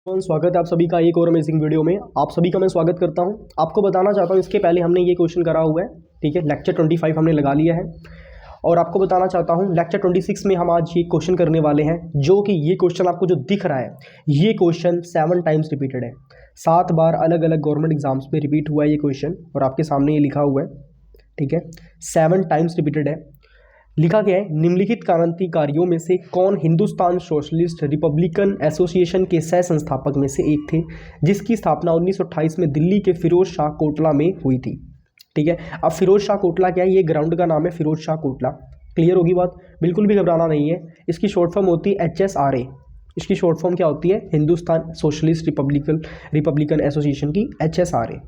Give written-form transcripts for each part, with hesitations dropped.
स्वागत है आप सभी का एक और अमेजिंग वीडियो में। आप सभी का मैं स्वागत करता हूं। आपको बताना चाहता हूं इसके पहले हमने ये क्वेश्चन करा हुआ है, ठीक है। लेक्चर 25 हमने लगा लिया है और आपको बताना चाहता हूं लेक्चर 26 में हम आज ये क्वेश्चन करने वाले हैं, जो कि ये क्वेश्चन आपको जो दिख रहा है ये क्वेश्चन 7 टाइम्स रिपीटेड है। 7 बार अलग अलग गवर्नमेंट एग्जाम्स में रिपीट हुआ है ये क्वेश्चन और आपके सामने ये लिखा हुआ है, ठीक है। 7 टाइम्स रिपीटेड है। लिखा गया है, निम्नलिखित क्रांतिकारियों में से कौन हिंदुस्तान सोशलिस्ट रिपब्लिकन एसोसिएशन के सह संस्थापक में से एक थे, जिसकी स्थापना 1928 में दिल्ली के फिरोज शाह कोटला में हुई थी, ठीक है। अब फिरोज शाह कोटला क्या है, ये ग्राउंड का नाम है फिरोज शाह कोटला। क्लियर होगी बात, बिल्कुल भी घबराना नहीं है। इसकी शॉर्ट फॉर्म होती है HSRA। इसकी शॉर्ट फॉर्म क्या होती है, हिंदुस्तान सोशलिस्ट रिपब्लिकन एसोसिएशन की HSRA।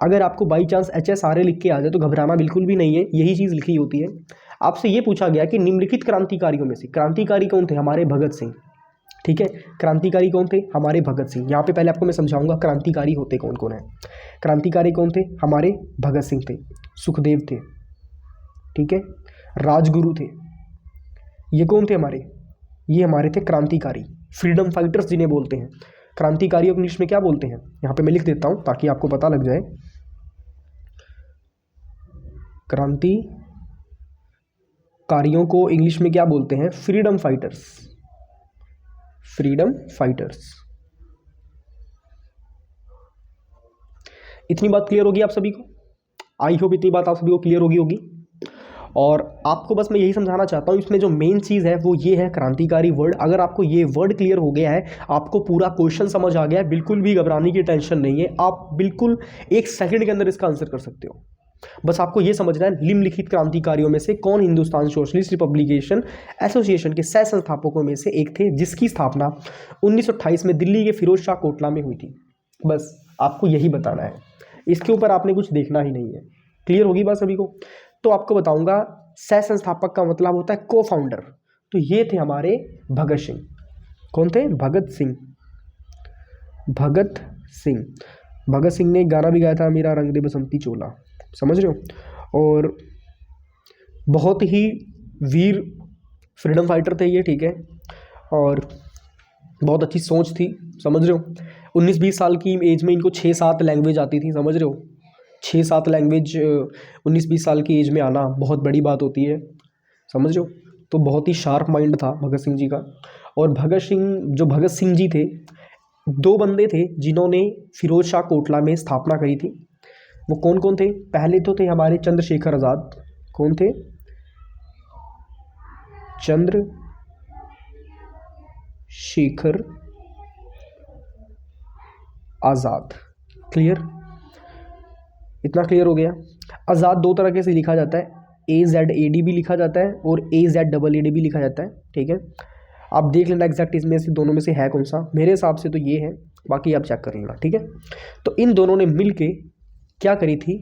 अगर आपको बाई चांस HSRA लिख के आ जाए तो घबराना बिल्कुल भी नहीं है, यही चीज़ लिखी होती है। आपसे ये पूछा गया कि निम्नलिखित क्रांतिकारियों में से, क्रांतिकारी कौन थे, हमारे भगत सिंह, ठीक है। क्रांतिकारी कौन थे, हमारे भगत सिंह। यहाँ पे पहले आपको मैं समझाऊंगा क्रांतिकारी होते कौन कौन है। क्रांतिकारी कौन थे, हमारे भगत सिंह थे, सुखदेव थे, ठीक है, राजगुरु थे। ये कौन थे हमारे, ये हमारे थे क्रांतिकारी, फ्रीडम फाइटर्स जिन्हें बोलते हैं। क्रांतिकारियों को इंग्लिश में क्या बोलते हैं, यहाँ पे मैं लिख देता हूँ ताकि आपको पता लग जाए। क्रांतिकारियों को इंग्लिश में क्या बोलते हैं, फ्रीडम फाइटर्स। Freedom fighters. इतनी बात क्लियर होगी आप सभी को, आई होप इतनी बात आप सभी को क्लियर होगी। और आपको बस मैं यही समझाना चाहता हूँ, इसमें जो मेन चीज़ है वो ये है क्रांतिकारी वर्ड। अगर आपको ये वर्ड क्लियर हो गया है, आपको पूरा क्वेश्चन समझ आ गया है, बिल्कुल भी घबराने की टेंशन नहीं है। आप बिल्कुल 1 सेकंड के अंदर इसका आंसर कर सकते हो। बस आपको ये समझना है, निम्नलिखित क्रांतिकारियों में से कौन हिंदुस्तान सोशलिस्ट रिपब्लिकेशन एसोसिएशन के सह संस्थापकों में से एक थे, जिसकी स्थापना 1928 में दिल्ली के फिरोज शाह कोटला में हुई थी। बस आपको यही बताना है, इसके ऊपर आपने कुछ देखना ही नहीं है। क्लियर होगी बात सभी को। तो आपको बताऊंगा, सह संस्थापक का मतलब होता है को फाउंडर। तो ये थे हमारे भगत सिंह। कौन थे, भगत सिंह। भगत सिंह, भगत सिंह ने एक गाना भी गाया था, मेरा रंग दे बसंती चोला, समझ रहे हो। और बहुत ही वीर फ्रीडम फाइटर थे ये, ठीक है। और बहुत अच्छी सोच थी, समझ रहे हो। 19-20 साल की एज में इनको 6-7 लैंग्वेज आती थी, समझ रहे हो। 6-7 लैंग्वेज 19-20 साल की एज में आना बहुत बड़ी बात होती है, समझ रहे हो। तो बहुत ही शार्प माइंड था भगत सिंह जी का। और भगत सिंह जी थे, 2 बंदे थे जिन्होंने फिरोज शाह कोटला में स्थापना करी थी। वो कौन कौन थे, पहले तो थे हमारे चंद्रशेखर आज़ाद। कौन थे, चंद्रशेखर आज़ाद। क्लियर, इतना क्लियर हो गया। आज़ाद 2 तरह के से लिखा जाता है, AZAD भी लिखा जाता है और AZAAD भी लिखा जाता है, ठीक है। आप देख लेना एग्जैक्ट इसमें से दोनों में से है कौन सा। मेरे हिसाब से तो ये है, बाकी आप चेक कर लेना, ठीक है। तो इन दोनों ने मिलके क्या करी थी,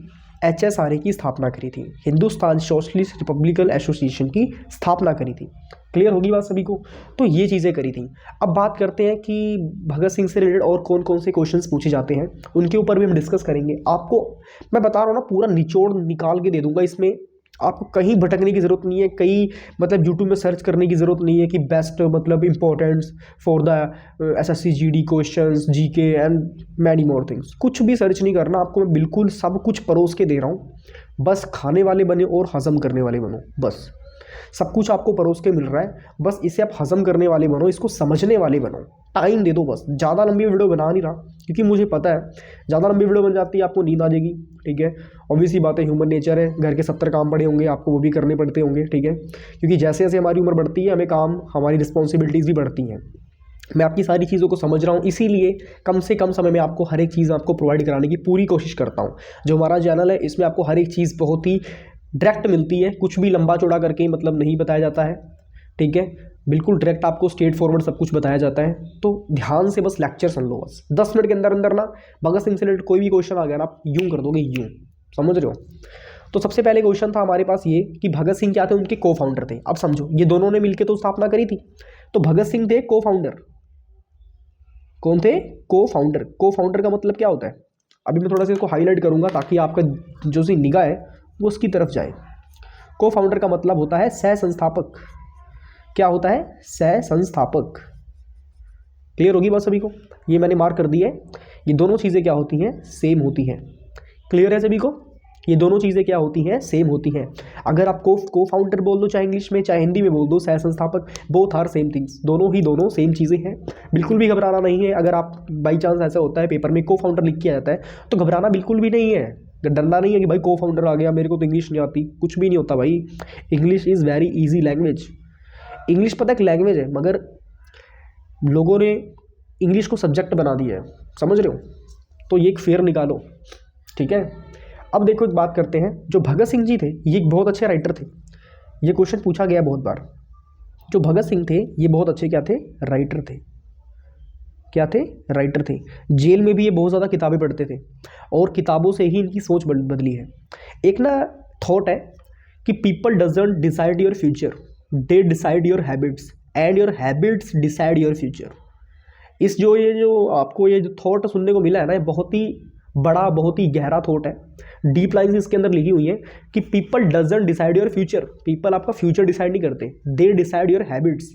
HSRA की स्थापना करी थी, हिंदुस्तान सोशलिस्ट रिपब्लिकन एसोसिएशन की स्थापना करी थी। क्लियर होगी बात सभी को। तो ये चीज़ें करी थी। अब बात करते हैं कि भगत सिंह से रिलेटेड और कौन कौन से क्वेश्चंस पूछे जाते हैं, उनके ऊपर भी हम डिस्कस करेंगे। आपको मैं बता रहा हूँ ना, पूरा निचोड़ निकाल के दे दूंगा। इसमें आपको कहीं भटकने की ज़रूरत नहीं है, कहीं मतलब यूट्यूब में सर्च करने की ज़रूरत नहीं है कि बेस्ट मतलब importance for the SSC GD questions, GK and many more things. कुछ भी सर्च नहीं करना आपको, मैं बिल्कुल सब कुछ परोस के दे रहा हूँ। बस खाने वाले बने और हजम करने वाले बनो, बस सब कुछ आपको परोस के मिल रहा है। बस इसे आप हजम करने वाले बनो, इसको समझने वाले बनो, टाइम दे दो बस। ज़्यादा लंबी वीडियो बना नहीं रहा, क्योंकि मुझे पता है ज़्यादा लंबी वीडियो बन जाती है आपको नींद आ जाएगी, ठीक है। ऑब्वियसली बात है, ह्यूमन नेचर है, घर के 70 काम पड़े होंगे आपको, वो भी करने पड़ते होंगे, ठीक है। क्योंकि जैसे जैसे हमारी उम्र बढ़ती है, हमें काम, हमारी रिस्पॉन्सिबिलिटीज़ भी बढ़ती हैं। मैं आपकी सारी चीज़ों को समझ रहा हूँ, इसीलिए कम से कम समय में आपको हर एक चीज़ आपको प्रोवाइड कराने की पूरी कोशिश करता हूँ। जो हमारा चैनल है, इसमें आपको हर एक चीज़ बहुत ही डायरेक्ट मिलती है, कुछ भी लंबा चौड़ा करके मतलब नहीं बताया जाता है, ठीक है। बिल्कुल डायरेक्ट आपको स्ट्रेट फॉरवर्ड सब कुछ बताया जाता है। तो ध्यान से बस लेक्चर सुन लो, बस 10 मिनट के अंदर अंदर ना भगत सिंह से रिलेटेड कोई भी क्वेश्चन आ गया ना, आप यूं कर दोगे, यूं, समझ रहे हो। तो सबसे पहले क्वेश्चन था हमारे पास ये कि भगत सिंह क्या थे, उनके को फाउंडर थे। अब समझो, ये दोनों ने मिलकर तो स्थापना करी थी, तो भगत सिंह थे को फाउंडर। कौन थे, को फाउंडर। को फाउंडर का मतलब क्या होता है, अभी मैं थोड़ा सा इसको हाईलाइट करूंगा ताकि आपका जो सी निगाह है वो उसकी तरफ जाए। को फाउंडर का मतलब होता है सह संस्थापक। क्या होता है, सह संस्थापक। क्लियर होगी बात सभी को। ये मैंने मार्क कर दी है। ये दोनों चीज़ें क्या होती हैं, सेम होती हैं। क्लियर है सभी को, ये दोनों चीज़ें क्या होती हैं, सेम होती हैं। अगर आप को फाउंडर बोल दो, चाहे इंग्लिश में चाहे हिंदी में बोल दो, सह संस्थापक, बोथ आर सेम थिंग्स, दोनों सेम चीज़ें हैं। बिल्कुल भी घबराना नहीं है। अगर आप बाई चांस ऐसा होता है पेपर में को फाउंडर लिख के आ जाता है तो घबराना बिल्कुल भी नहीं है, डरना नहीं है कि भाई को फाउंडर आ गया, मेरे को तो इंग्लिश नहीं आती। कुछ भी नहीं होता भाई, English is very easy language. English पता एक लैंग्वेज है, मगर लोगों ने इंग्लिश को सब्जेक्ट बना दिया है, समझ रहे हो। तो ये एक फेयर निकालो, ठीक है। अब देखो एक बात करते हैं, जो भगत सिंह जी थे ये एक बहुत अच्छे राइटर थे। ये क्वेश्चन पूछा गया बहुत बार। जो भगत सिंह थे ये बहुत अच्छे क्या थे, राइटर थे। क्या थे, राइटर थे। जेल में भी ये बहुत ज़्यादा किताबें पढ़ते थे और किताबों से ही इनकी सोच बदली है। एक ना थॉट है कि people doesn't decide your future, they decide your habits and your habits decide your future. इस ये जो आपको ये जो थॉट सुनने को मिला है ना, ये बहुत ही बड़ा, बहुत ही गहरा थॉट है। डीप लाइन्स इसके अंदर लिखी हुई है कि people doesn't decide your future, people आपका फ्यूचर डिसाइड नहीं करते, दे डिसाइड योर हैबिट्स।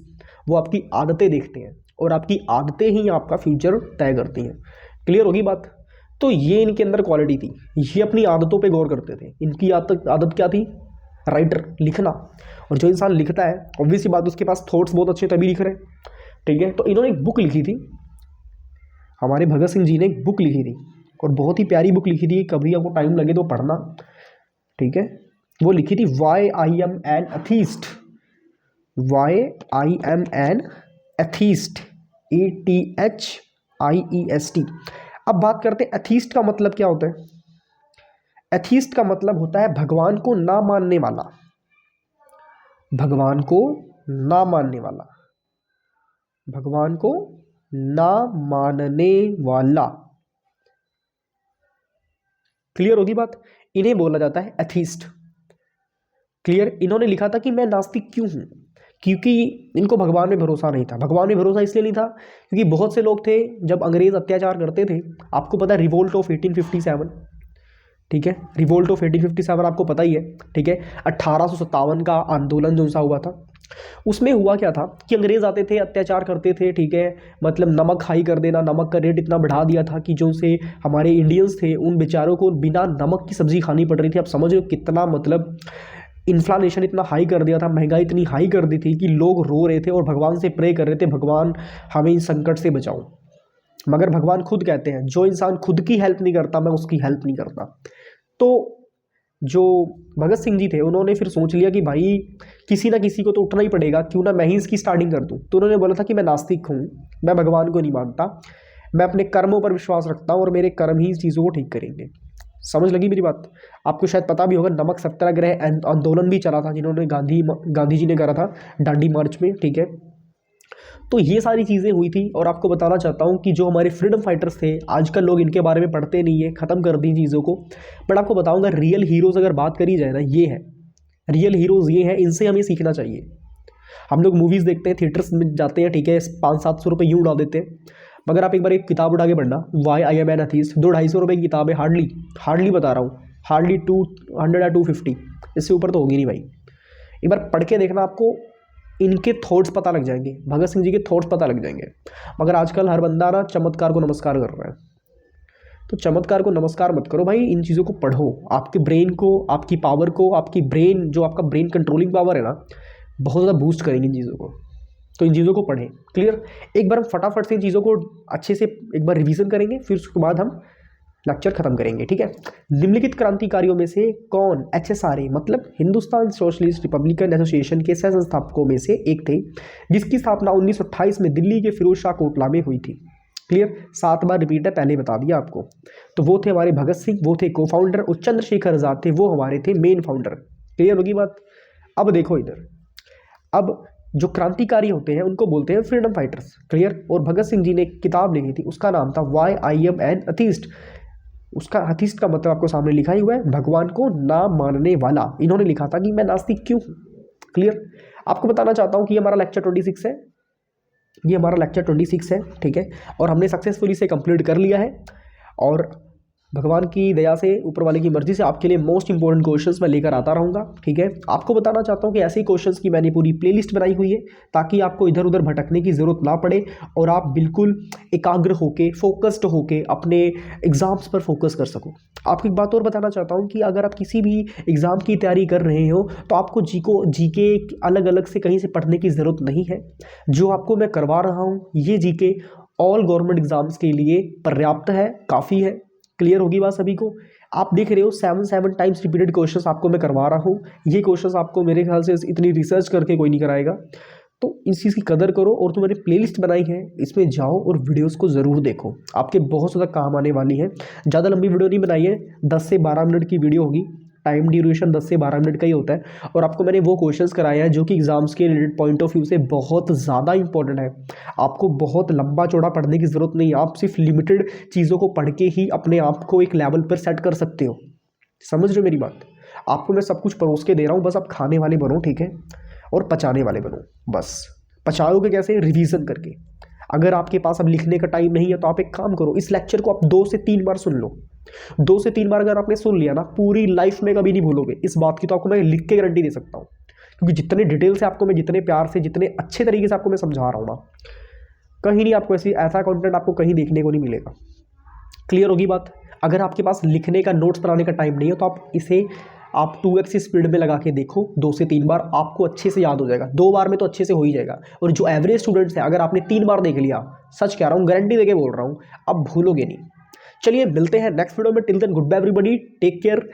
वो आपकी आदतें देखते हैं और आपकी आदतें ही आपका फ्यूचर तय करती हैं। क्लियर होगी बात। तो ये इनके अंदर क्वालिटी थी, ये अपनी आदतों पे गौर करते थे। इनकी आदत क्या थी, राइटर, लिखना। और जो इंसान लिखता है ऑब्वियस बात उसके पास थॉट्स बहुत अच्छे तभी लिख रहे हैं, ठीक है। तो इन्होंने एक बुक लिखी थी, हमारे भगत सिंह जी ने एक बुक लिखी थी और बहुत ही प्यारी बुक लिखी थी, कभी आपको टाइम लगे तो पढ़ना, ठीक है। वो लिखी थी why I am an atheist, why I am an atheist, ATHIEST। अब बात करते हैं एथीस्ट का मतलब क्या होता है। एथीस्ट का मतलब होता है भगवान को ना मानने वाला, भगवान को ना मानने वाला, भगवान को ना मानने वाला। क्लियर होगी बात, इन्हें बोला जाता है एथीस्ट। क्लियर। इन्होंने लिखा था कि मैं नास्तिक क्यों हूं, क्योंकि इनको भगवान में भरोसा नहीं था। भगवान में भरोसा इसलिए नहीं था क्योंकि बहुत से लोग थे, जब अंग्रेज अत्याचार करते थे, आपको पता है रिवोल्ट ऑफ 1857, ठीक है, रिवोल्ट ऑफ 1857 आपको पता ही है, ठीक है। 1857 का आंदोलन जो सा हुआ था, उसमें हुआ क्या था कि अंग्रेज आते थे, अत्याचार करते थे, ठीक है। मतलब नमक हाई कर देना, नमक का रेट इतना बढ़ा दिया था कि जो से हमारे इंडियंस थे उन बेचारों को बिना नमक की सब्जी खानी पड़ रही थी। आप समझ रहे हो कितना, मतलब इन्फ्लानेशन इतना हाई कर दिया था, महंगाई इतनी हाई कर दी थी कि लोग रो रहे थे और भगवान से प्रे कर रहे थे, भगवान हमें इस संकट से बचाओ। मगर भगवान खुद कहते हैं जो इंसान खुद की हेल्प नहीं करता मैं उसकी हेल्प नहीं करता। तो जो भगत सिंह जी थे उन्होंने फिर सोच लिया कि भाई किसी ना किसी को तो उठना ही पड़ेगा, क्यों ना मैं ही इसकी स्टार्टिंग कर दूं। तो उन्होंने बोला था कि मैं नास्तिक हूँ, मैं भगवान को नहीं मानता, मैं अपने कर्मों पर विश्वास रखता हूँ और मेरे कर्म ही इस चीज़ों को ठीक करेंगे। समझ लगी मेरी बात। आपको शायद पता भी होगा नमक सत्याग्रह आंदोलन भी चला था जिन्होंने गांधी जी ने करा था दांडी मार्च में, ठीक है। तो ये सारी चीज़ें हुई थी। और आपको बताना चाहता हूँ कि जो हमारे फ्रीडम फाइटर्स थे, आजकल लोग इनके बारे में पढ़ते नहीं है, ख़त्म कर दी चीज़ों को। बट आपको बताऊँगा रियल हीरोज़ अगर बात करी जाए ना, ये है रियल हीरोज़, ये हैं, इनसे हमें सीखना चाहिए। हम लोग मूवीज़ देखते हैं, थिएटर्स में जाते हैं, ठीक है, 500-700 रुपये यूँ उड़ा देते हैं। मगर आप एक बार एक किताब उठा के पढ़ना, why I am an atheist, 200-250 रुपये की किताब है, हार्डली बता रहा हूँ, हार्डली 200 या 250, इससे ऊपर तो होगी नहीं भाई। एक बार पढ़ के देखना, आपको इनके थॉट्स पता लग जाएंगे, भगत सिंह जी के थॉट्स पता लग जाएंगे। मगर आजकल हर बंदा ना चमत्कार को नमस्कार कर रहा है, तो चमत्कार को नमस्कार मत करो भाई, इन चीज़ों को पढ़ो। आपके ब्रेन को, आपकी पावर को, आपकी ब्रेन जो आपका ब्रेन कंट्रोलिंग पावर है ना, बहुत ज़्यादा बूस्ट करेंगे इन चीज़ों को। तो इन चीज़ों को पढ़ें। क्लियर। एक बार हम फटाफट से इन चीज़ों को अच्छे से एक बार रिवीजन करेंगे, फिर उसके बाद हम लेक्चर खत्म करेंगे, ठीक है। निम्नलिखित क्रांतिकारियों में से कौन HSRA मतलब हिंदुस्तान सोशलिस्ट रिपब्लिकन एसोसिएशन के सह संस्थापकों में से एक थे, जिसकी स्थापना 1928 में दिल्ली के फिरोज शाह कोटला में हुई थी। क्लियर। 7 बार रिपीट है, पहले बता दिया आपको। तो वो थे हमारे भगत सिंह, वो थे को फाउंडर, और चंद्रशेखर आजाद थे, वो हमारे थे मेन फाउंडर। क्लियर होगी बात। अब देखो इधर, अब जो क्रांतिकारी होते हैं उनको बोलते हैं फ्रीडम फाइटर्स। क्लियर। और भगत सिंह जी ने एक किताब लिखी थी, उसका नाम था why I am an atheist. उसका अथीस्ट का मतलब आपको सामने लिखा ही हुआ है, भगवान को ना मानने वाला। इन्होंने लिखा था कि मैं नास्तिक क्यों हूं। क्लियर। आपको बताना चाहता हूं कि हमारा लेक्चर 26 है, ये हमारा लेक्चर 26 है, ठीक है। और हमने सक्सेसफुली इसे कंप्लीट कर लिया है। और भगवान की दया से, ऊपर वाले की मर्जी से आपके लिए मोस्ट इंपॉर्टेंट क्वेश्चंस मैं लेकर आता रहूँगा। ठीक है, आपको बताना चाहता हूँ कि ऐसे क्वेश्चंस की मैंने पूरी प्लेलिस्ट बनाई हुई है ताकि आपको इधर उधर भटकने की ज़रूरत ना पड़े और आप बिल्कुल एकाग्र होके, फोकस्ड होके अपने एग्ज़ाम्स पर फोकस कर सको। आपको एक बात और बताना चाहता हूँ कि अगर आप किसी भी एग्ज़ाम की तैयारी कर रहे हो तो आपको जीके अलग अलग से कहीं से पढ़ने की ज़रूरत नहीं है। जो आपको मैं करवा रहा हूँ ये जीके ऑल गवर्नमेंट एग्जाम्स के लिए पर्याप्त है, काफ़ी है। क्लियर होगी बात सभी को? आप देख रहे हो 7 टाइम्स रिपीटेड क्वेश्चंस आपको मैं करवा रहा हूँ। ये क्वेश्चंस आपको मेरे ख्याल से इतनी रिसर्च करके कोई नहीं कराएगा, तो इस चीज़ की कदर करो। और जो मैंने प्लेलिस्ट बनाई है इसमें जाओ और वीडियोस को ज़रूर देखो, आपके बहुत ज़्यादा काम आने वाली है। ज़्यादा लंबी वीडियो नहीं बनाई है, 10 से 12 मिनट की वीडियो होगी। टाइम ड्यूरेशन 10 से 12 मिनट का ही होता है और आपको मैंने वो क्वेश्चंस कराए हैं जो कि एग्जाम्स के रिलेटेड पॉइंट ऑफ व्यू से बहुत ज़्यादा इंपॉर्टेंट है। आपको बहुत लंबा चौड़ा पढ़ने की ज़रूरत नहीं है, आप सिर्फ लिमिटेड चीज़ों को पढ़ के ही अपने आप को एक लेवल पर सेट कर सकते हो। समझ रहे हो मेरी बात? आपको मैं सब कुछ परोस के दे रहा हूँ, बस आप खाने वाले बनो, ठीक है, और पचाने वाले बनो। बस पचाओगे कैसे? रिवीजन करके। अगर आपके पास अब लिखने का टाइम नहीं है तो आप एक काम करो, इस लेक्चर को आप 2 से 3 बार सुन लो। 2 से 3 बार अगर आपने सुन लिया ना, पूरी लाइफ में कभी नहीं भूलोगे। इस बात की तो आपको मैं लिख के गारंटी दे सकता हूँ, क्योंकि जितने डिटेल से आपको मैं, जितने प्यार से, जितने अच्छे तरीके से आपको मैं समझा रहा हूँ ना, कहीं नहीं आपको ऐसा कंटेंट आपको कहीं देखने को नहीं मिलेगा। क्लियर होगी बात? अगर आपके पास लिखने का, नोट्स बनाने का टाइम नहीं है तो आप इसे 2x स्पीड में लगा के देखो, 2 से 3 बार आपको अच्छे से याद हो जाएगा। 2 बार में तो अच्छे से हो ही जाएगा। और जो एवरेज स्टूडेंट्स हैं, अगर आपने 3 बार देख लिया, सच कह रहा हूँ, गारंटी देके बोल रहा हूँ, अब भूलोगे नहीं। चलिए मिलते हैं नेक्स्ट वीडियो में। Till then goodbye everybody, take care,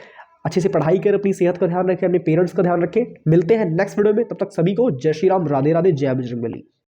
अच्छे से पढ़ाई करें, अपनी सेहत का ध्यान रखें, अपने पेरेंट्स का ध्यान रखें। मिलते हैं नेक्स्ट वीडियो में, तब तक सभी को जय श्री राम, राधे राधे, जय बजरंगबली।